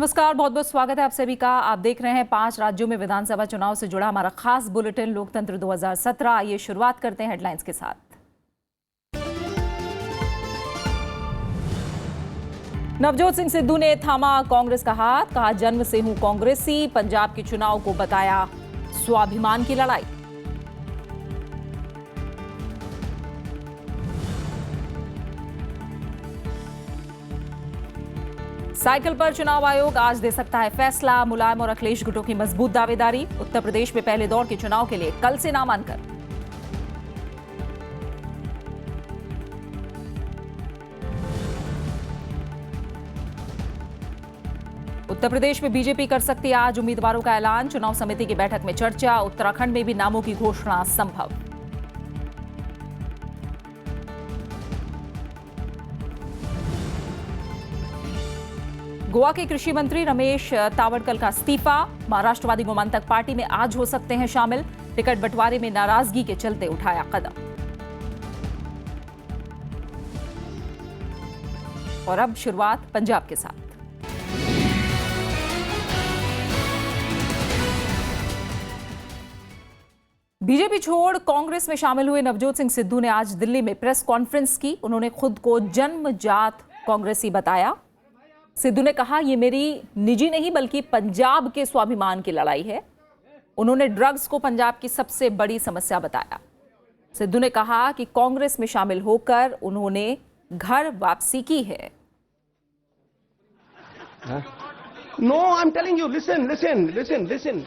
नमस्कार, बहुत बहुत स्वागत है आप सभी का। आप देख रहे हैं 5 राज्यों में विधानसभा चुनाव से जुड़ा हमारा खास बुलेटिन लोकतंत्र 2017। आइए शुरुआत करते हैं हेडलाइंस के साथ। नवजोत सिंह सिद्धू ने थामा कांग्रेस का हाथ, कहा जन्म से हूं कांग्रेसी। पंजाब के चुनाव को बताया स्वाभिमान की लड़ाई। साइकिल पर चुनाव आयोग आज दे सकता है फैसला। मुलायम और अखिलेश गुटों की मजबूत दावेदारी। उत्तर प्रदेश में पहले दौर के चुनाव के लिए कल से नामांकन। उत्तर प्रदेश में बीजेपी कर सकती है आज उम्मीदवारों का ऐलान। चुनाव समिति की बैठक में चर्चा। उत्तराखंड में भी नामों की घोषणा संभव। गोवा के कृषि मंत्री रमेश तावड़कल का इस्तीफा। महाराष्ट्रवादी गोमांतक पार्टी में आज हो सकते हैं शामिल। टिकट बंटवारे में नाराजगी के चलते उठाया कदम। और अब शुरुआत पंजाब के साथ। बीजेपी छोड़ कांग्रेस में शामिल हुए नवजोत सिंह सिद्धू ने आज दिल्ली में प्रेस कॉन्फ्रेंस की। उन्होंने खुद को जन्मजात कांग्रेसी बताया। सिद्धू ने कहा यह मेरी निजी नहीं बल्कि पंजाब के स्वाभिमान की लड़ाई है। उन्होंने ड्रग्स को पंजाब की सबसे बड़ी समस्या बताया। सिद्धू ने कहा कि कांग्रेस में शामिल होकर उन्होंने घर वापसी की है। No, I am telling you, listen listen listen listen.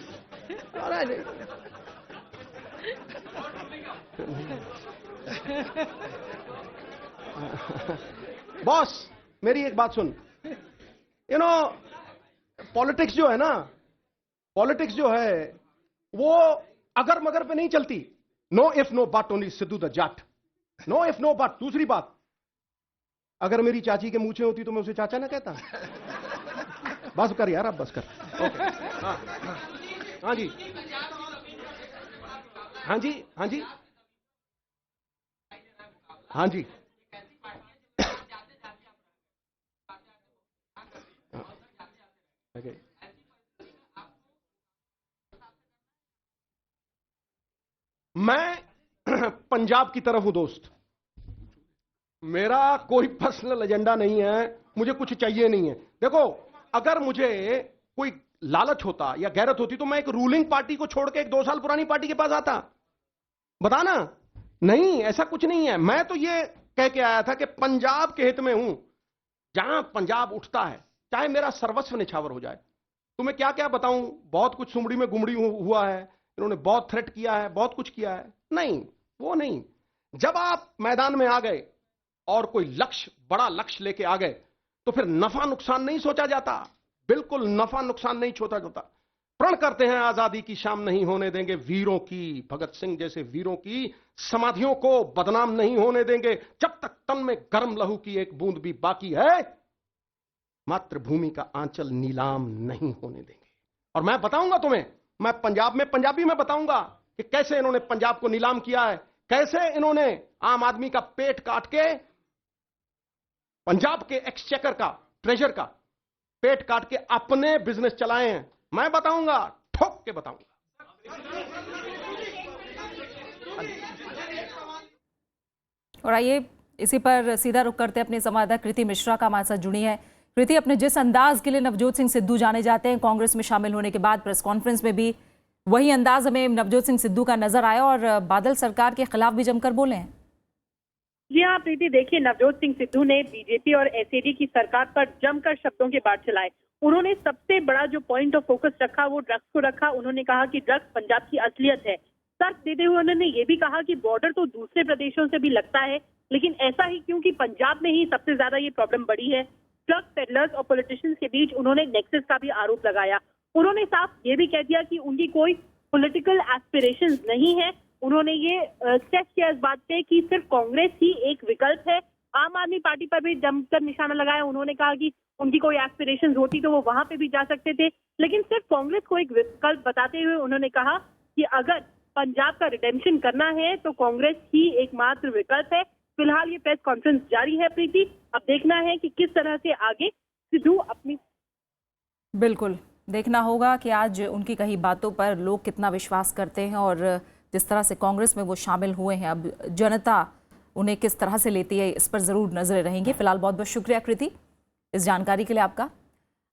Boss, मेरी एक बात सुन। पॉलिटिक्स जो है ना, पॉलिटिक्स जो है वो अगर मगर पे नहीं चलती। No if no but, only Sidhu the Jat. No if no but. दूसरी बात, अगर मेरी चाची के मूछें होती तो मैं उसे चाचा ना कहता। बस कर यार, अब बस कर। ओके। हाँ जी, हाँ जी, हाँ जी, हाँ जी। मैं पंजाब की तरफ हूं दोस्त। मेरा कोई पर्सनल एजेंडा नहीं है, मुझे कुछ चाहिए नहीं है। देखो, अगर मुझे कोई लालच होता या गैरत होती तो मैं एक रूलिंग पार्टी को छोड़ के एक 2 साल पुरानी पार्टी के पास आता। बताना, नहीं ऐसा कुछ नहीं है। मैं तो ये कह के आया था कि पंजाब के हित में हूं। जहां पंजाब उठता है चाहे मेरा सर्वस्व निछावर हो जाए। तुम्हें क्या क्या बताऊं, बहुत कुछ सुमड़ी में गुमड़ी हुआ है। इन्होंने बहुत थ्रेट किया है, बहुत कुछ किया है। नहीं, वो नहीं। जब आप मैदान में आ गए और कोई लक्ष्य, बड़ा लक्ष्य लेके आ गए तो फिर नफा नुकसान नहीं सोचा जाता। बिल्कुल नफा नुकसान नहीं सोचा जाता। प्रण करते हैं आजादी की शाम नहीं होने देंगे वीरों की, भगत सिंह जैसे वीरों की समाधियों को बदनाम नहीं होने देंगे। जब तक तन में गर्म लहू की एक बूंद भी बाकी है, मातृभूमि का आंचल नीलाम नहीं होने देंगे। और मैं बताऊंगा तुम्हें, मैं पंजाब में पंजाबी में बताऊंगा कि कैसे इन्होंने पंजाब को नीलाम किया है, कैसे इन्होंने आम आदमी का पेट काट के, पंजाब के एक्सचेकर का, ट्रेजर का पेट काट के अपने बिजनेस चलाए हैं। मैं बताऊंगा, ठोक के बताऊंगा। और आइए इसी पर सीधा रुख करते हैं अपने संवाददाता कृति मिश्रा का हमारे साथ जुड़ी है। कृति, अपने जिस अंदाज के लिए नवजोत सिंह सिद्धू जाने जाते हैं, कांग्रेस में शामिल होने के बाद प्रेस कॉन्फ्रेंस में भी वही अंदाज हमें नवजोत सिंह सिद्धू का नजर आया और बादल सरकार के खिलाफ भी जमकर बोले हैं। जी हाँ प्रीति, देखिए नवजोत सिंह सिद्धू ने बीजेपी और एसएडी की सरकार पर जमकर शब्दों के बाढ़ चलाए। उन्होंने सबसे बड़ा जो पॉइंट ऑफ फोकस रखा वो ड्रग्स को रखा। उन्होंने कहा कि ड्रग्स पंजाब की असलियत है। साथ देते हुए उन्होंने ये भी कहा कि बॉर्डर तो दूसरे प्रदेशों से भी लगता है, लेकिन ऐसा ही क्योंकि पंजाब में ही सबसे ज्यादा ये प्रॉब्लम बढ़ी है। ड्रग पेडलर्स और पॉलिटिशियंस के बीच उन्होंने नेक्सस का भी आरोप लगाया। उन्होंने साफ ये भी कह दिया कि उनकी कोई पॉलिटिकल एस्पिरेशंस नहीं है। उन्होंने ये स्ट्रेस किया इस बात पे कि सिर्फ कांग्रेस ही एक विकल्प है। आम आदमी पार्टी पर भी जमकर निशाना लगाया। उन्होंने कहा कि उनकी कोई एस्पिरेशंस होती तो वो वहां पे भी जा सकते थे, लेकिन सिर्फ कांग्रेस को एक विकल्प बताते हुए उन्होंने कहा कि अगर पंजाब का रिडेम्पशन करना है तो कांग्रेस ही एकमात्र विकल्प है। फिलहाल ये प्रेस कॉन्फ्रेंस जारी है प्रीति। अब देखना है कि किस तरह से आगे सिद्धू अपनी बिल्कुल, देखना होगा कि आज उनकी कही बातों पर लोग कितना विश्वास करते हैं और जिस तरह से कांग्रेस में वो शामिल हुए हैं, अब जनता उन्हें किस तरह से लेती है, इस पर ज़रूर नजरें रहेंगी। फिलहाल बहुत बहुत शुक्रिया कृति इस जानकारी के लिए आपका।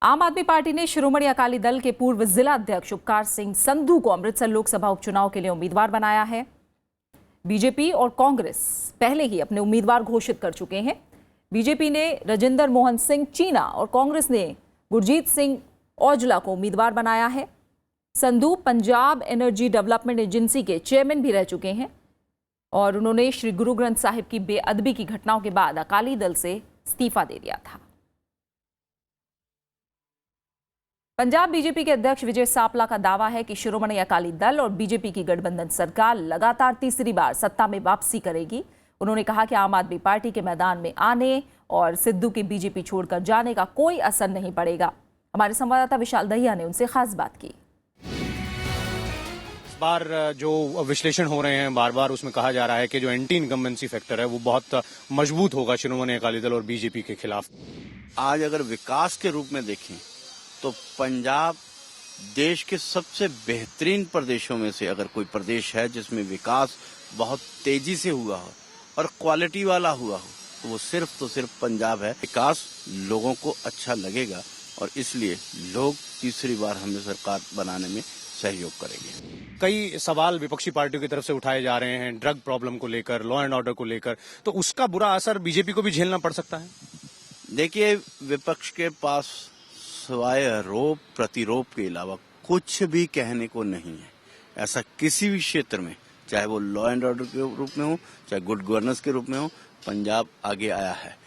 आम आदमी पार्टी ने शिरोमणि अकाली दल के पूर्व जिला अध्यक्ष उपकार सिंह संधू को अमृतसर लोकसभा उपचुनाव के लिए उम्मीदवार बनाया है। बीजेपी और कांग्रेस पहले ही अपने उम्मीदवार घोषित कर चुके हैं। बीजेपी ने राजेंद्र मोहन सिंह चीना और कांग्रेस ने गुरजीत सिंह औजला को उम्मीदवार बनाया है। Sandhu Punjab energy development agency के चेयरमैन भी रह चुके हैं और उन्होंने श्री गुरु ग्रंथ साहिब की बेअदबी की घटनाओं के बाद अकाली दल से इस्तीफा दे दिया था। पंजाब बीजेपी के अध्यक्ष विजय सापला का दावा है कि शिरोमणि अकाली दल और बीजेपी की गठबंधन सरकार लगातार तीसरी बार सत्ता में वापसी करेगी। उन्होंने कहा कि आम आदमी पार्टी के मैदान में आने और सिद्धू के बीजेपी छोड़कर जाने का कोई असर नहीं पड़ेगा। हमारे संवाददाता विशाल दहिया ने उनसे खास बात की। इस बार जो विश्लेषण हो रहे हैं बार बार उसमें कहा जा रहा है कि जो एंटी इनकम्बेंसी फैक्टर है वो बहुत मजबूत होगा शिरोमणि अकाली दल और बीजेपी के खिलाफ। आज अगर विकास के रूप में देखें तो पंजाब देश के सबसे बेहतरीन प्रदेशों में से अगर कोई प्रदेश है जिसमें विकास बहुत तेजी से हुआ हो और क्वालिटी वाला हुआ हो तो वो सिर्फ पंजाब है। विकास लोगों को अच्छा लगेगा और इसलिए लोग तीसरी बार हमें सरकार बनाने में सहयोग करेंगे। कई सवाल विपक्षी पार्टियों की तरफ से उठाए जा रहे हैं ड्रग प्रॉब्लम को लेकर, लॉ एंड ऑर्डर को लेकर, तो उसका बुरा असर बीजेपी को भी झेलना पड़ सकता है। देखिए, विपक्ष के पास सिवाय रोप प्रतिरोप के अलावा कुछ भी कहने को नहीं है। ऐसा किसी भी क्षेत्र में, चाहे वो लॉ एंड ऑर्डर के रूप में हो, चाहे गुड गवर्नेंस के रूप में हो, पंजाब आगे आया है।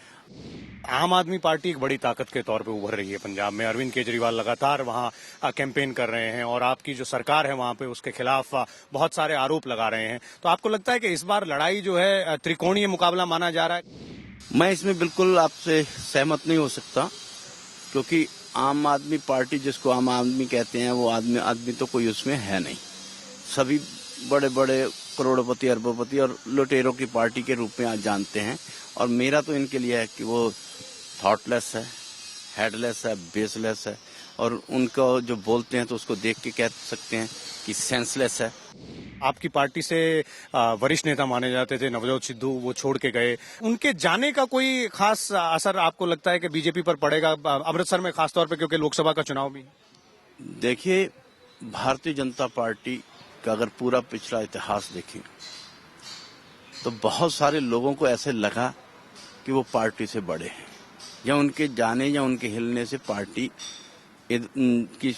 आम आदमी पार्टी एक बड़ी ताकत के तौर पे उभर रही है पंजाब में। अरविंद केजरीवाल लगातार वहां कैंपेन कर रहे हैं और आपकी जो सरकार है वहां पे उसके खिलाफ बहुत सारे आरोप लगा रहे हैं। तो आपको लगता है कि इस बार लड़ाई जो है त्रिकोणीय मुकाबला माना जा रहा है? मैं इसमें बिल्कुल आपसे सहमत नहीं हो सकता, क्योंकि आम आदमी पार्टी जिसको आम आदमी कहते हैं वो आदमी तो कोई उसमें है नहीं। सभी बड़े बड़े करोड़पति अरबपति और लुटेरों की पार्टी के रूप में आज जानते हैं और मेरा तो इनके लिए है कि वो थॉटलेस है, हेडलेस है, बेसलेस है और उनको जो बोलते हैं तो उसको देख के कह सकते हैं कि सेंसलेस है। आपकी पार्टी से वरिष्ठ नेता माने जाते थे नवजोत सिद्धू, वो छोड़ के गए। उनके जाने का कोई खास असर आपको लगता है कि बीजेपी पर पड़ेगा अमृतसर में, खासतौर पे क्योंकि लोकसभा का चुनाव भी? देखिए, भारतीय जनता पार्टी का अगर पूरा पिछला इतिहास देखें तो बहुत सारे लोगों को ऐसे लगा कि वो पार्टी से बड़े हैं, या उनके जाने या उनके हिलने से पार्टी की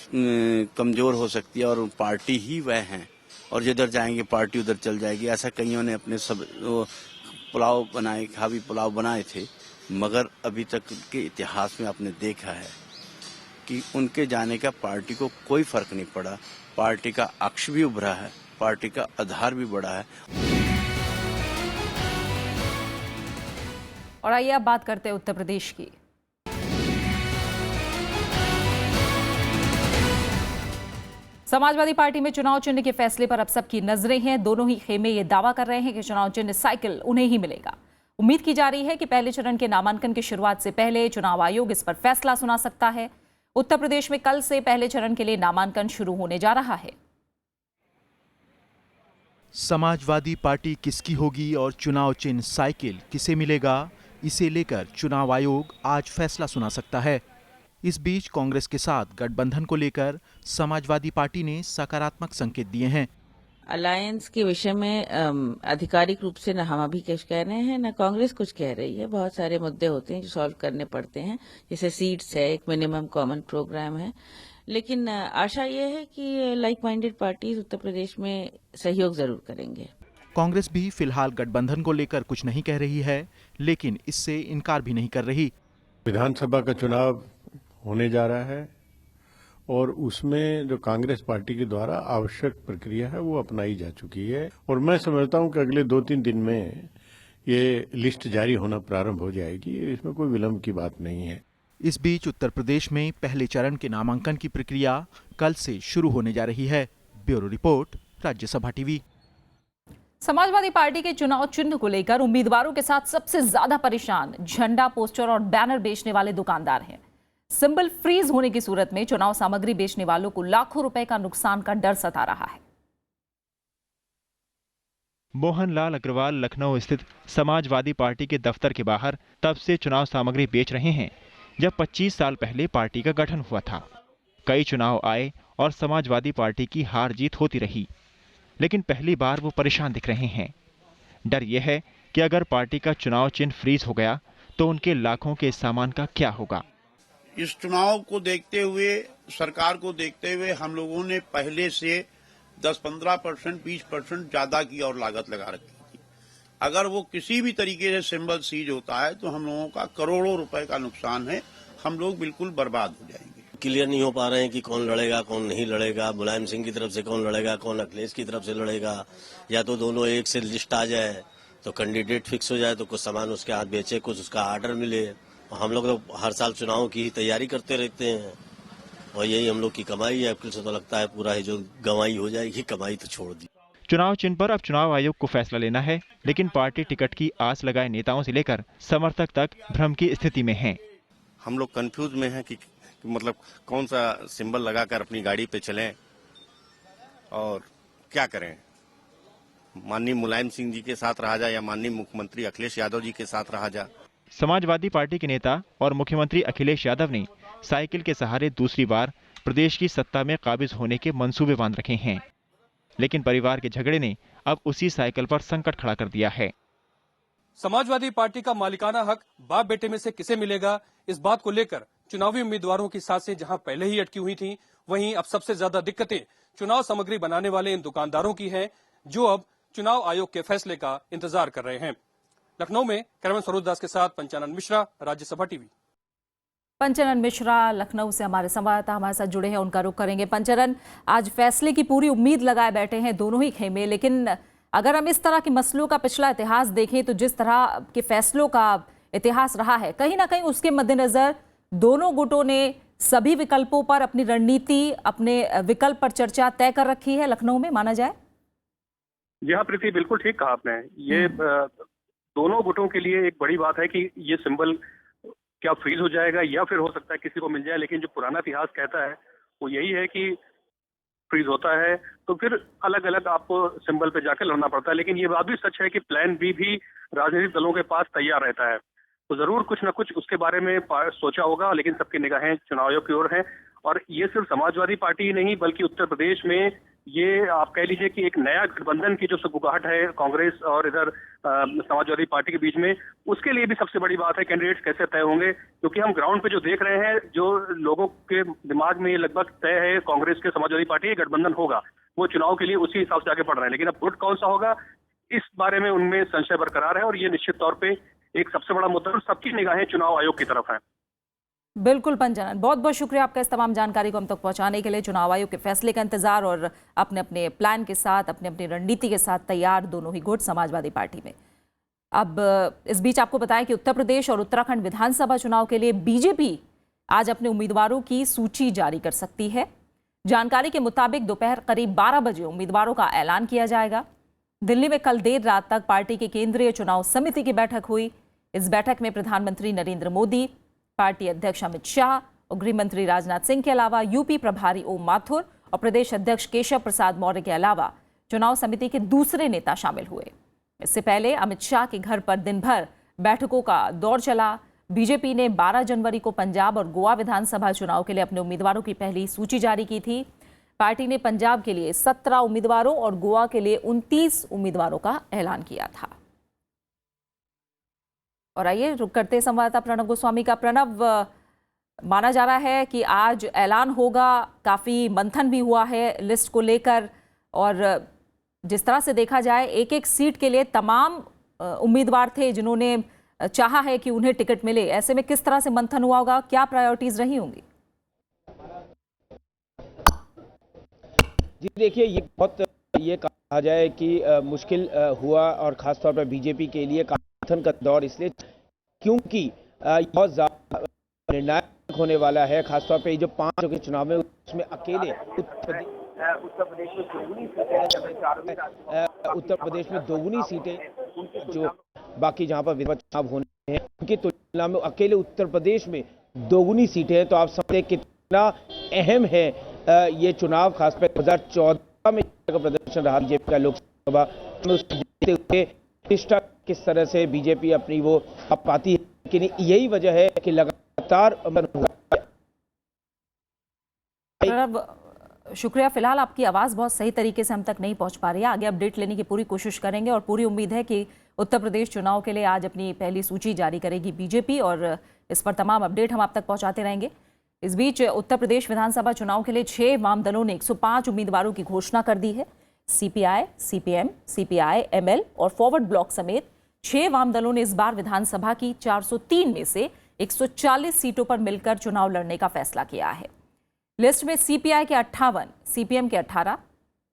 कमजोर हो सकती है और पार्टी ही वह है और जिधर जाएंगे पार्टी उधर चल जाएगी। ऐसा कईयों ने अपने सब पुलाव बनाए, खावी पुलाव बनाए थे, मगर अभी तक के इतिहास में आपने देखा है कि उनके जाने का पार्टी को कोई फर्क नहीं पड़ा। पार्टी का अक्ष भी उभरा है, पार्टी का आधार भी बढ़ा है। और आइए अब बात करते हैं उत्तर प्रदेश की। समाजवादी पार्टी में चुनाव चिन्ह के फैसले पर अब सबकी नजरें हैं। दोनों ही खेमे ये दावा कर रहे हैं कि चुनाव चिन्ह साइकिल उन्हें ही मिलेगा। उम्मीद की जा रही है कि पहले चरण के नामांकन की शुरुआत से पहले चुनाव आयोग इस पर फैसला सुना सकता है। उत्तर प्रदेश में कल से पहले चरण के लिए नामांकन शुरू होने जा रहा है। समाजवादी पार्टी किसकी होगी और चुनाव चिन्ह साइकिल किसे मिलेगा, इसे लेकर चुनाव आयोग आज फैसला सुना सकता है। इस बीच कांग्रेस के साथ गठबंधन को लेकर समाजवादी पार्टी ने सकारात्मक संकेत दिए हैं। अलायंस के विषय में आधिकारिक रूप से न हम अभी कुछ कह रहे हैं न कांग्रेस कुछ कह रही है। बहुत सारे मुद्दे होते हैं जो सॉल्व करने पड़ते हैं, जैसे सीट्स है, एक मिनिमम कॉमन प्रोग्राम है। लेकिन आशा ये है कि like minded parties Uttar Pradesh में सहयोग जरूर करेंगे। कांग्रेस भी फिलहाल गठबंधन को लेकर कुछ नहीं कह रही है, लेकिन इससे इनकार भी नहीं कर रही। विधानसभा का चुनाव होने जा रहा है और उसमें जो कांग्रेस पार्टी के द्वारा आवश्यक प्रक्रिया है वो अपनाई जा चुकी है और मैं समझता हूं कि अगले 2-3 दिन में ये लिस्ट जारी होना प्रारंभ हो जाएगी। इसमें कोई विलंब की बात नहीं है। इस बीच उत्तर प्रदेश में पहले चरण के नामांकन की प्रक्रिया कल से शुरू होने जा रही है। Bureau report, Rajya Sabha TV. Samajwadi party के चुनाव चिन्ह को लेकर उम्मीदवारों के साथ सबसे ज्यादा परेशान झंडा, पोस्टर और बैनर बेचने वाले दुकानदार हैं। सिंबल फ्रीज होने की सूरत में चुनाव सामग्री बेचने वालों को लाखों रुपए का नुकसान का डर सता रहा है। मोहनलाल अग्रवाल लखनऊ स्थित समाजवादी पार्टी के दफ्तर के बाहर तब से चुनाव सामग्री बेच रहे हैं जब 25 साल पहले पार्टी का गठन हुआ था। कई चुनाव आए और समाजवादी पार्टी की हार जीत होती रही, लेकिन पहली बार वो परेशान दिख रहे हैं। डर यह है कि अगर पार्टी का चुनाव चिन्ह फ्रीज हो गया तो उनके लाखों के सामान का क्या होगा। इस चुनाव को देखते हुए, सरकार को देखते हुए हम लोगों ने पहले से 10-15%, 20% ज्यादा की और लागत लगा रखी थी। अगर वो किसी भी तरीके से सिंबल सीज होता है तो हम लोगों का करोड़ों रुपए का नुकसान है, हम लोग बिल्कुल बर्बाद हो जाएंगे। क्लियर नहीं हो पा रहे हैं कि कौन लड़ेगा कौन नहीं लड़ेगा, मुलायम सिंह की तरफ से कौन लड़ेगा, कौन अखिलेश की तरफ से लड़ेगा, या तो दोनों एक से लिस्ट आ जाए तो कैंडिडेट फिक्स हो जाए तो कुछ सामान उसके हाथ बेचे, कुछ उसका ऑर्डर मिले। हम लोग तो हर साल चुनाव की ही तैयारी करते रहते हैं और यही हम लोग की कमाई है। अक्ल से तो लगता है पूरा ही जो गंवाई हो जाएगी, कमाई तो छोड़ दी। चुनाव चिन्ह पर अब चुनाव आयोग को फैसला लेना है, लेकिन पार्टी टिकट की आस लगाए नेताओं से लेकर समर्थक तक भ्रम की स्थिति में हैं। हम लोग कंफ्यूज में हैं कि मतलब कौन सा सिंबल लगाकर अपनी गाड़ी पे चलें और क्या करें। माननीय मुलायम सिंह जी के साथ रहा जाए या माननीय मुख्यमंत्री अखिलेश यादव जी के साथ रहा जाए। समाजवादी पार्टी के नेता और मुख्यमंत्री अखिलेश यादव ने साइकिल के सहारे दूसरी बार प्रदेश की सत्ता में काबिज होने के मंसूबे बांध रखे हैं, लेकिन परिवार के झगड़े ने अब उसी साइकिल पर संकट खड़ा कर दिया है। समाजवादी पार्टी का मालिकाना हक बाप बेटे में से किसे मिलेगा, इस बात को लेकर चुनावी उम्मीदवारों की सांसें जहां पहले ही अटकी हुई थीं, वहीं अब सबसे ज्यादा दिक्कतें चुनाव सामग्री बनाने वाले इन दुकानदारों की हैं, जो अब चुनाव आयोग के फैसले का इंतजार कर रहे हैं। लखनऊ में कैमरामैन सरोज दास के साथ पंचानन मिश्रा, राज्यसभा टीवी। पंचानन मिश्रा लखनऊ से हमारे संवाददाता हमारे साथ जुड़े हैं, उनका रुख करेंगे। पंचानन, आज फैसले की पूरी उम्मीद लगाए बैठे हैं दोनों ही खेमे, लेकिन अगर हम इस तरह के मसलों का पिछला इतिहास देखें तो जिस तरह के फैसलों का इतिहास रहा है, कहीं ना कहीं उसके मद्देनजर दोनों गुटों ने सभी विकल्पों पर अपनी रणनीति, अपने विकल्प पर चर्चा तय कर रखी है लखनऊ में, माना जाए। जी हाँ प्रीति, बिल्कुल ठीक कहा आपने। ये दोनों गुटों के लिए एक बड़ी बात है कि ये सिंबल क्या फ्रीज हो जाएगा या फिर हो सकता है किसी को मिल जाए, लेकिन जो पुराना इतिहास कहता है वो यही है कि फ्रीज होता है तो फिर अलग अलग आपको सिंबल पे जाकर लड़ना पड़ता है। लेकिन ये बात भी सच है कि प्लान बी भी राजनीतिक दलों के पास तैयार रहता है, तो जरूर कुछ न कुछ उसके बारे में सोचा होगा, लेकिन सबकी निगाहें चुनाव आयोग की ओर हैं। और ये सिर्फ समाजवादी पार्टी ही नहीं बल्कि उत्तर प्रदेश में ये आप कह लीजिए कि एक नया गठबंधन की जो सुगबुगाहट है कांग्रेस और इधर समाजवादी पार्टी के बीच में, उसके लिए भी सबसे बड़ी बात है कैंडिडेट्स कैसे तय होंगे। क्योंकि हम ग्राउंड पे जो देख रहे हैं, जो लोगों के दिमाग में ये लगभग तय है कांग्रेस के समाजवादी पार्टी गठबंधन होगा, वो चुनाव के लिए उसी हिसाब से आगे बढ़ रहे हैं। लेकिन अब गुट कौन सा होगा, इस बारे में उनमें संशय बरकरार है और ये निश्चित तौर पर एक सबसे बड़ा मुद्दा और सबकी निगाहें चुनाव आयोग की तरफ है। बिल्कुल पंचानन, बहुत बहुत शुक्रिया आपका इस तमाम जानकारी को हम तक पहुंचाने के लिए। चुनाव आयोग के फैसले का इंतजार और अपने अपने प्लान के साथ, अपने अपनी रणनीति के साथ तैयार दोनों ही गुट समाजवादी पार्टी में। अब इस बीच आपको बताएं कि उत्तर प्रदेश और उत्तराखंड विधानसभा चुनाव के लिए बीजेपी आज अपने उम्मीदवारों की सूची जारी कर सकती है। जानकारी के मुताबिक दोपहर करीब 12 बजे उम्मीदवारों का ऐलान किया जाएगा। दिल्ली में कल देर रात तक पार्टी की केंद्रीय चुनाव समिति की बैठक हुई। इस बैठक में प्रधानमंत्री नरेंद्र मोदी, पार्टी अध्यक्ष अमित शाह और गृह मंत्री राजनाथ सिंह के अलावा यूपी प्रभारी ओम माथुर और प्रदेश अध्यक्ष केशव प्रसाद मौर्य के अलावा चुनाव समिति के दूसरे नेता शामिल हुए। इससे पहले अमित शाह के घर पर दिन भर बैठकों का दौर चला। बीजेपी ने 12 जनवरी को पंजाब और गोवा विधानसभा चुनाव के लिए अपने उम्मीदवारों की पहली सूची जारी की थी। पार्टी ने पंजाब के लिए 17 उम्मीदवारों और गोवा के लिए 29 उम्मीदवारों का ऐलान किया था। और आइए रुक करते संवाददाता प्रणव गोस्वामी का। प्रणव, माना जा रहा है कि आज ऐलान होगा, काफ़ी मंथन भी हुआ है लिस्ट को लेकर, और जिस तरह से देखा जाए एक एक सीट के लिए तमाम उम्मीदवार थे जिन्होंने चाहा है कि उन्हें टिकट मिले। ऐसे में किस तरह से मंथन हुआ होगा, क्या प्रायोरिटीज रही होंगी? जी देखिए, ये कहा जाए कि मुश्किल हुआ और खासतौर पर बीजेपी के लिए मंथन का दौर इसलिए क्योंकि बहुत ज्यादा निर्णायक होने वाला है। खासतौर पर जो 5 के चुनाव में उसमें अकेले उत्तर प्रदेश में दोगुनी सीटें जो बाकी जहां पर विधानसभा चुनाव होने हैं उनकी तुलना में अकेले उत्तर प्रदेश में दोगुनी सीटें हैं। तो आप समझते हैं कितना अहम है ये चुनाव, खासकर 2014 में का प्रदर्शन रहा बीजेपी का लोकसभा में, उसको देखते हुए प्रतिष्ठा किस तरह से बीजेपी अपनी वो अब पाती है। लेकिन यही वजह है कि लगातार शुक्रिया। फिलहाल आपकी आवाज़ बहुत सही तरीके से हम तक नहीं पहुंच पा रही है। आगे अपडेट लेने की पूरी कोशिश करेंगे और पूरी उम्मीद है कि उत्तर प्रदेश चुनाव के लिए आज अपनी पहली सूची जारी करेगी बीजेपी और इस पर तमाम अपडेट हम आप तक पहुंचाते रहेंगे। इस बीच उत्तर प्रदेश विधानसभा चुनाव के लिए 6 वाम दलों ने 105 उम्मीदवारों की घोषणा कर दी है। सीपीआई, सीपीएम, सीपीआई, एमएल और फॉरवर्ड ब्लॉक समेत 6 वाम दलों ने इस बार विधानसभा की 403 में से 140 सीटों पर मिलकर चुनाव लड़ने का फैसला किया है। लिस्ट में सीपीआई के 58, सीपीएम के 18,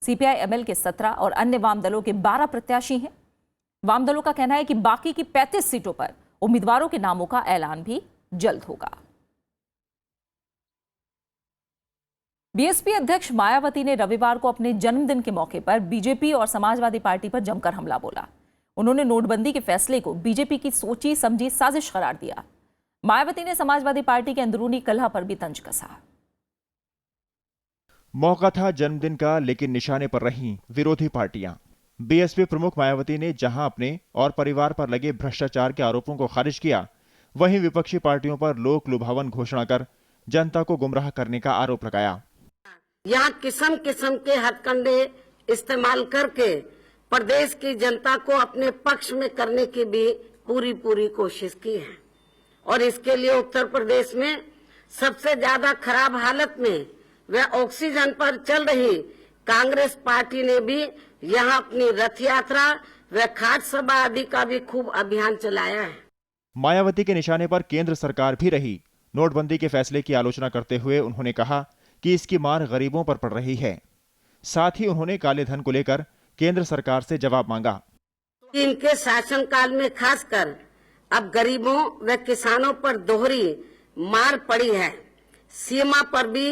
सीपीआई एमएल के 17 और अन्य वाम दलों के 12 प्रत्याशी हैं। वाम दलों का कहना है कि बाकी की 35 सीटों पर उम्मीदवारों के नामों का ऐलान भी जल्द होगा। बीएसपी अध्यक्ष मायावती ने रविवार को अपने जन्मदिन के मौके पर बीजेपी और समाजवादी पार्टी पर जमकर हमला बोला। उन्होंने नोटबंदी के फैसले को बीजेपी की सोची समझी साजिश करार दिया। मायावती ने समाजवादी पार्टी के अंदरूनी कलह पर भी तंज कसा। मौका था जन्मदिन का, लेकिन निशाने पर रहीं विरोधी पार्टियां। बीएसपी प्रमुख मायावती ने जहां अपने और परिवार पर लगे भ्रष्टाचार के आरोपों को खारिज किया, वहीं विपक्षी पार्टियों पर लोक लुभावन घोषणा कर जनता को गुमराह करने का आरोप लगाया। यहाँ किस्म किस्म के हथकंडे इस्तेमाल करके प्रदेश की जनता को अपने पक्ष में करने की भी पूरी कोशिश की है और इसके लिए उत्तर प्रदेश में सबसे ज्यादा खराब हालत में वह ऑक्सीजन पर चल रही कांग्रेस पार्टी ने भी यहाँ अपनी रथ यात्रा व खाट सभा आदि का भी खूब अभियान चलाया है। मायावती के निशाने पर केंद्र सरकार भी रही। नोटबंदी के फैसले की आलोचना करते हुए उन्होंने कहा कि इसकी मार गरीबों पर पड़ रही है। साथ ही उन्होंने काले धन को लेकर केंद्र सरकार से जवाब मांगा। इनके शासनकाल में खासकर अब गरीबों व किसानों पर दोहरी मार पड़ी है। सीमा पर भी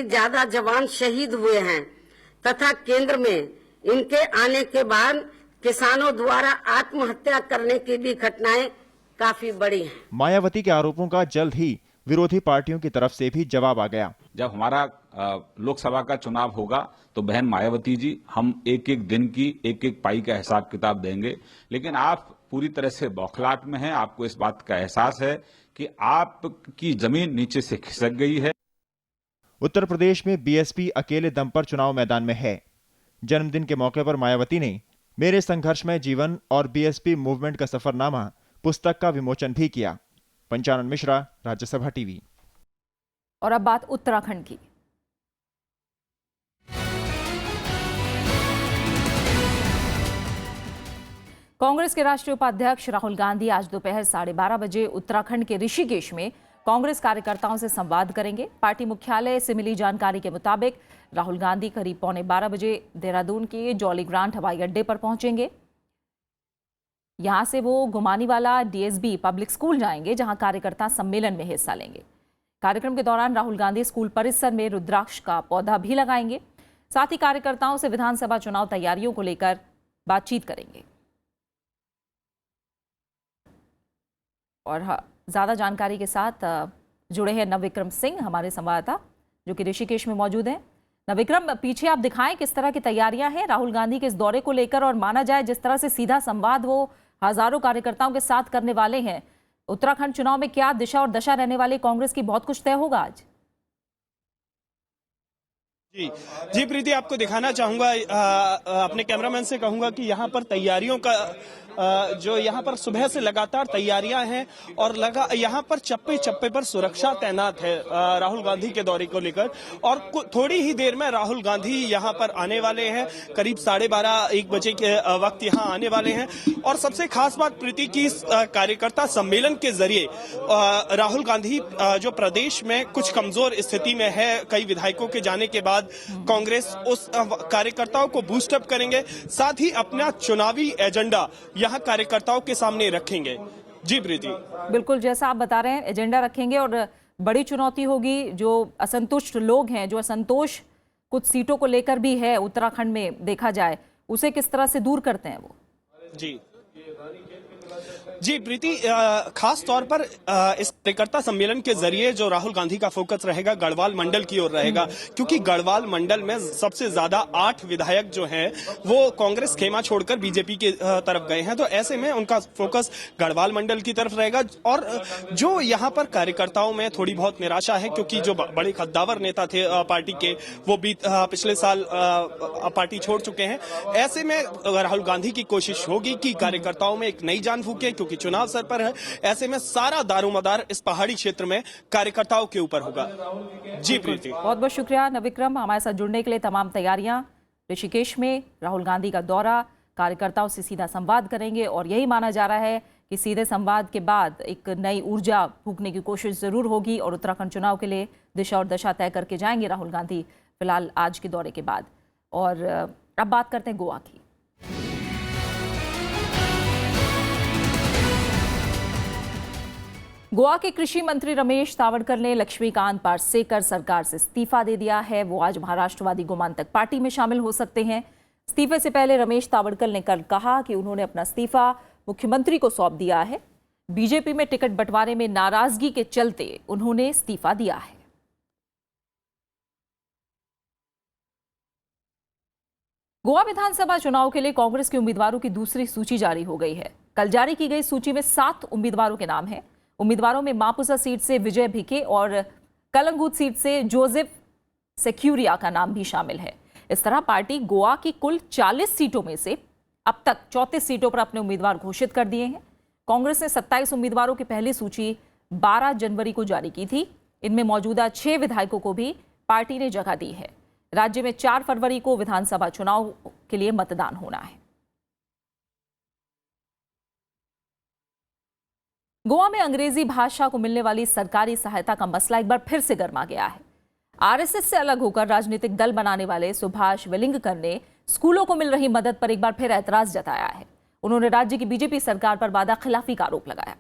ज्यादा जवान शहीद हुए हैं तथा केंद्र में इनके आने के बाद किसानों द्वारा आत्महत्या करने की भी घटनाएं काफी बढ़ी हैं। मायावती के आरोपों का जल्द ही विरोधी पार्टियों की तरफ से भी जवाब आ गया। जब हमारा लोकसभा का चुनाव होगा तो बहन मायावती जी, हम एक एक दिन की एक एक पाई का हिसाब किताब देंगे, लेकिन आप पूरी तरह से बौखलाहट में हैं। आपको इस बात का एहसास है कि आपकी जमीन नीचे से खिसक गई है। उत्तर प्रदेश में बीएसपी अकेले दम पर चुनाव मैदान में है। जन्मदिन के मौके पर मायावती ने मेरे संघर्षमय जीवन और बीएसपी मूवमेंट का सफरनामा पुस्तक का विमोचन भी किया। पंचानन मिश्रा, राज्यसभा टीवी। और अब बात उत्तराखंड की। कांग्रेस के राष्ट्रीय उपाध्यक्ष राहुल गांधी आज दोपहर 12:30 बजे उत्तराखंड के ऋषिकेश में कांग्रेस कार्यकर्ताओं से संवाद करेंगे। पार्टी मुख्यालय से मिली जानकारी के मुताबिक राहुल गांधी करीब 11:15 बजे देहरादून के जॉली ग्रांट हवाई अड्डे पर पहुंचेंगे। यहां से वो गुमानीवाला डीएसबी पब्लिक स्कूल जाएंगे, जहां कार्यकर्ता सम्मेलन में हिस्सा लेंगे। कार्यक्रम के दौरान राहुल गांधी स्कूल परिसर में रुद्राक्ष का पौधा भी लगाएंगे। साथ ही कार्यकर्ताओं से विधानसभा चुनाव तैयारियों को लेकर बातचीत करेंगे। और ज्यादा जानकारी के साथ जुड़े हैं नवविक्रम सिंह, हमारे संवाददाता, जो कि ऋषिकेश में मौजूद हैं। नवविक्रम, पीछे आप दिखाएं किस तरह की तैयारियां हैं राहुल गांधी के इस दौरे को लेकर, और माना जाए जिस तरह से सीधा संवाद वो हजारों कार्यकर्ताओं के साथ करने वाले हैं, उत्तराखंड चुनाव में क्या दिशा और दशा रहने वाली कांग्रेस की, बहुत कुछ तय होगा आज। जी प्रीति, आपको दिखाना चाहूंगा, अपने कैमरामैन से कहूंगा कि यहाँ पर तैयारियों का जो यहाँ पर सुबह से लगातार तैयारियां हैं और यहाँ पर चप्पे चप्पे पर सुरक्षा तैनात है राहुल गांधी के दौरे को लेकर। और थोड़ी ही देर में राहुल गांधी यहाँ पर आने वाले हैं, करीब 12:30-1 बजे के वक्त यहाँ आने वाले हैं। और सबसे खास बात प्रीति की, कार्यकर्ता सम्मेलन के जरिए राहुल गांधी जो प्रदेश में कुछ कमजोर स्थिति में है, कई विधायकों के जाने के बाद कांग्रेस उस कार्यकर्ताओं को बूस्टअप करेंगे, साथ ही अपना चुनावी एजेंडा यहाँ कार्यकर्ताओं के सामने रखेंगे। जी प्रीति, बिल्कुल जैसा आप बता रहे हैं, एजेंडा रखेंगे और बड़ी चुनौती होगी। जो असंतुष्ट लोग हैं, जो असंतोष कुछ सीटों को लेकर भी है उत्तराखंड में देखा जाए, उसे किस तरह से दूर करते हैं वो। जी जी प्रीति, खास तौर पर इस कार्यकर्ता सम्मेलन के जरिए जो राहुल गांधी का फोकस रहेगा गढ़वाल मंडल की ओर रहेगा, क्योंकि गढ़वाल मंडल में सबसे ज्यादा 8 विधायक जो हैं वो कांग्रेस खेमा छोड़कर बीजेपी की तरफ गए हैं, तो ऐसे में उनका फोकस गढ़वाल मंडल की तरफ रहेगा। और जो यहाँ पर कार्यकर्ताओं में थोड़ी बहुत निराशा है, क्योंकि जो बड़े कद्दावर नेता थे पार्टी के वो भी पिछले साल पार्टी छोड़ चुके हैं। ऐसे में राहुल गांधी की कोशिश होगी कि कार्यकर्ताओं में एक नई जान फूके, क्योंकि चुनाव सर पर है। ऐसे में सारा दारोमदार इस पहाड़ी क्षेत्र में कार्यकर्ताओं के ऊपर होगा। जी प्रीति, बहुत बहुत शुक्रिया नविक्रम हमारे साथ जुड़ने के लिए। तमाम तैयारियां ऋषिकेश में राहुल गांधी का दौरा, कार्यकर्ताओं से सीधा संवाद करेंगे और यही माना जा रहा है कि सीधे संवाद के बाद एक नई ऊर्जा फूंकने की कोशिश जरूर होगी और उत्तराखंड चुनाव के लिए दिशा और दशा तय करके जाएंगे राहुल गांधी, फिलहाल आज के दौरे के बाद। और अब बात करते हैं गोवा की। गोवा के कृषि मंत्री रमेश तावड़कर ने लक्ष्मीकांत पार्सेकर सरकार से इस्तीफा दे दिया है। वो आज महाराष्ट्रवादी गोमांतक पार्टी में शामिल हो सकते हैं। इस्तीफे से पहले रमेश तावड़कर ने कल कहा कि उन्होंने अपना इस्तीफा मुख्यमंत्री को सौंप दिया है। बीजेपी में टिकट बंटवारे में नाराजगी के चलते उन्होंने इस्तीफा दिया है। गोवा विधानसभा चुनाव के लिए कांग्रेस के उम्मीदवारों की दूसरी सूची जारी हो गई है। कल जारी की गई सूची में 7 उम्मीदवारों के नाम हैं। उम्मीदवारों में मापुसा सीट से विजय भिके और कलंगूट सीट से जोसेफ सेक्यूरिया का नाम भी शामिल है। इस तरह पार्टी गोवा की कुल 40 सीटों में से अब तक 34 सीटों पर अपने उम्मीदवार घोषित कर दिए हैं। कांग्रेस ने 27 उम्मीदवारों की पहली सूची 12 जनवरी को जारी की थी। इनमें मौजूदा 6 विधायकों को भी पार्टी ने जगह दी है। राज्य में 4 फरवरी को विधानसभा चुनाव के लिए मतदान होना है। गोवा में अंग्रेजी भाषा को मिलने वाली सरकारी सहायता का मसला एक बार फिर से गर्मा गया है। आरएसएस से अलग होकर राजनीतिक दल बनाने वाले सुभाष वेलिंगकर ने स्कूलों को मिल रही मदद पर एक बार फिर ऐतराज जताया है। उन्होंने राज्य की बीजेपी सरकार पर वादा खिलाफी का आरोप लगाया।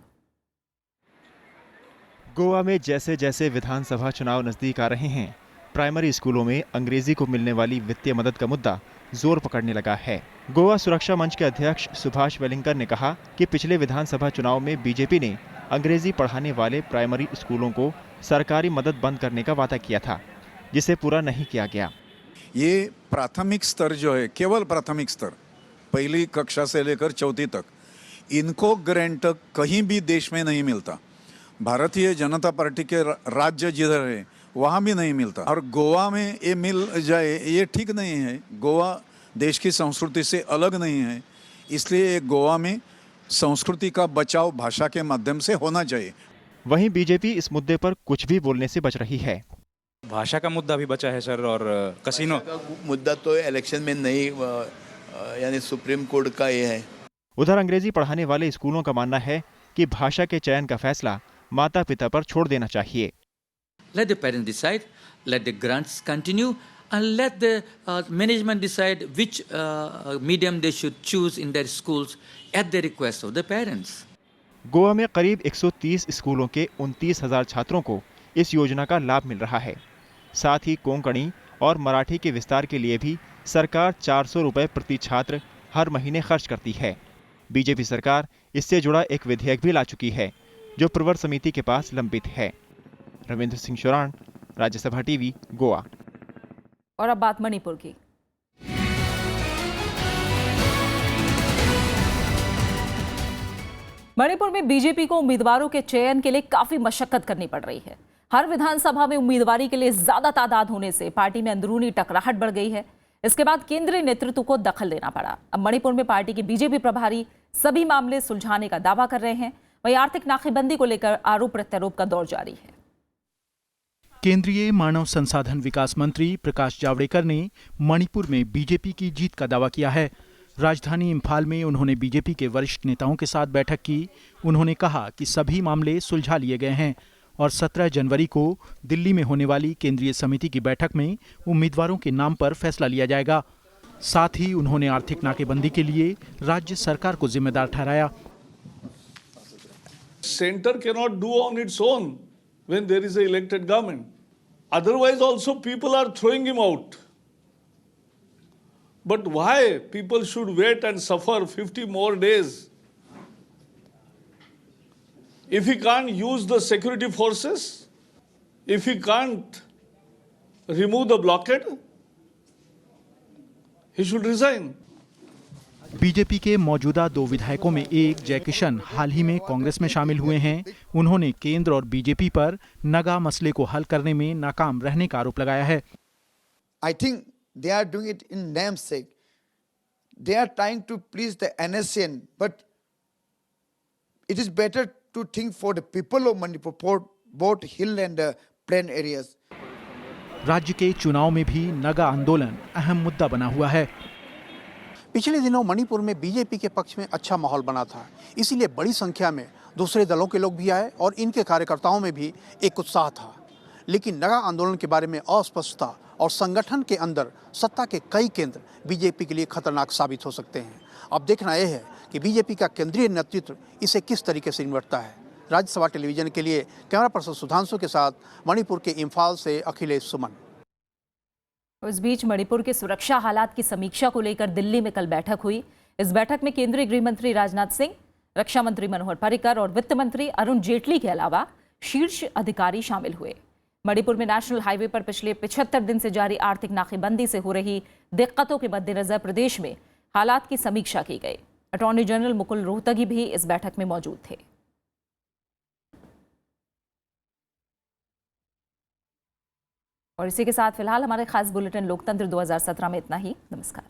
गोवा में जैसे जैसे विधानसभा चुनाव नजदीक आ रहे हैं, प्राइमरी स्कूलों में अंग्रेजी को मिलने वाली वित्तीय मदद का मुद्दा जोर पकड़ने लगा है। गोवा सुरक्षा मंच के अध्यक्ष सुभाष वेलिंगकर ने कहा कि पिछले विधानसभा चुनाव में बीजेपी ने अंग्रेजी पढ़ाने वाले प्राइमरी स्कूलों को सरकारी मदद बंद करने का वादा किया था, जिसे पूरा नहीं किया गया। ये प्राथमिक स्तर जो है, केवल प्राथमिक स्तर, पहली कक्षा से लेकर चौथी तक, इनको ग्रांट कहीं भी देश में नहीं मिलता। भारतीय जनता पार्टी के राज्य जिधर है वहाँ भी नहीं मिलता, और गोवा में ये मिल जाए ये ठीक नहीं है। गोवा देश की संस्कृति से अलग नहीं है, इसलिए गोवा में संस्कृति का बचाव भाषा के माध्यम से होना चाहिए। वहीं बीजेपी इस मुद्दे पर कुछ भी बोलने से बच रही है। भाषा का मुद्दा भी बचा है सर, और कसिनो मुद्दा तो इलेक्शन में नहीं, यानी सुप्रीम कोर्ट का ये है। उधर अंग्रेजी पढ़ाने वाले स्कूलों का मानना है कि भाषा के चयन का फैसला माता पिता पर छोड़ देना चाहिए। Let the parents decide, let the grants continue, and let the management decide which medium they should choose in their schools at the request of the parents. Goa में करीब 130 स्कूलों के 29,000 छात्रों को इस योजना का लाभ मिल रहा है। साथ ही कोंकणी और मराठी के विस्तार के लिए भी सरकार 400 रुपए प्रति छात्र हर महीने खर्च करती है। बीजेपी सरकार इससे जुड़ा एक विधेयक भी ला चुकी है, जो प्रवर समिति के पास लंबित है। रविंद्र सिंह शोरान, राज्यसभा टीवी, गोवा। और अब बात मणिपुर की। मणिपुर में बीजेपी को उम्मीदवारों के चयन के लिए काफी मशक्कत करनी पड़ रही है। हर विधानसभा में उम्मीदवारी के लिए ज्यादा तादाद होने से पार्टी में अंदरूनी टकराहट बढ़ गई है। इसके बाद केंद्रीय नेतृत्व को दखल देना पड़ा। अब मणिपुर में पार्टी के बीजेपी प्रभारी सभी मामले सुलझाने का दावा कर रहे हैं। वहीं आर्थिक नाकेबंदी को लेकर आरोप प्रत्यारोप का दौर जारी है। केंद्रीय मानव संसाधन विकास मंत्री प्रकाश जावड़ेकर ने मणिपुर में बीजेपी की जीत का दावा किया है। राजधानी इंफाल में उन्होंने बीजेपी के वरिष्ठ नेताओं के साथ बैठक की। उन्होंने कहा कि सभी मामले सुलझा लिए गए हैं और 17 जनवरी को दिल्ली में होने वाली केंद्रीय समिति की बैठक में उम्मीदवारों के नाम पर फैसला लिया जाएगा। साथ ही उन्होंने आर्थिक नाकेबंदी के लिए राज्य सरकार को जिम्मेदार ठहराया। Center cannot do on its own when there is an elected government. Otherwise also people are throwing him out. But why people should wait and suffer 50 more days If he can't use the security forces, if he can't remove the blockade, he should resign. BJP के मौजूदा 2 विधायकों में एक जयकिशन हाल ही में कांग्रेस में शामिल हुए हैं। उन्होंने केंद्र और बीजेपी पर नगा मसले को हल करने में नाकाम रहने का आरोप लगाया है। I think they are doing it in namesake. They are trying to please the NSN, but it is better to think for the people of Manipur, for both hill and plain areas. राज्य के चुनाव में भी नगा आंदोलन अहम मुद्दा बना हुआ है। पिछले दिनों मणिपुर में बीजेपी के पक्ष में अच्छा माहौल बना था, इसीलिए बड़ी संख्या में दूसरे दलों के लोग भी आए और इनके कार्यकर्ताओं में भी एक उत्साह था। लेकिन नगा आंदोलन के बारे में अस्पष्टता और संगठन के अंदर सत्ता के कई केंद्र बीजेपी के लिए खतरनाक साबित हो सकते हैं। अब देखना यह है कि बीजेपी का केंद्रीय नेतृत्व इसे किस तरीके से निपटता है। राज्यसभा टेलीविजन के लिए कैमरा पर्सन सुधांशु के साथ मणिपुर के इम्फाल से अखिलेश सुमन। इस बीच मणिपुर के सुरक्षा हालात की समीक्षा को लेकर दिल्ली में कल बैठक हुई। इस बैठक में केंद्रीय गृह मंत्री राजनाथ सिंह, रक्षा मंत्री मनोहर पर्रिकर और वित्त मंत्री अरुण जेटली के अलावा शीर्ष अधिकारी शामिल हुए। मणिपुर में नेशनल हाईवे पर पिछले 75 दिन से जारी आर्थिक नाकेबंदी से हो रही दिक्कतों के मद्देनजर प्रदेश में हालात की समीक्षा की गई। अटॉर्नी जनरल मुकुल रोहतगी भी इस बैठक में मौजूद थे। और इसी के साथ फिलहाल हमारे खास बुलेटिन लोकतंत्र 2017 में इतना ही। नमस्कार।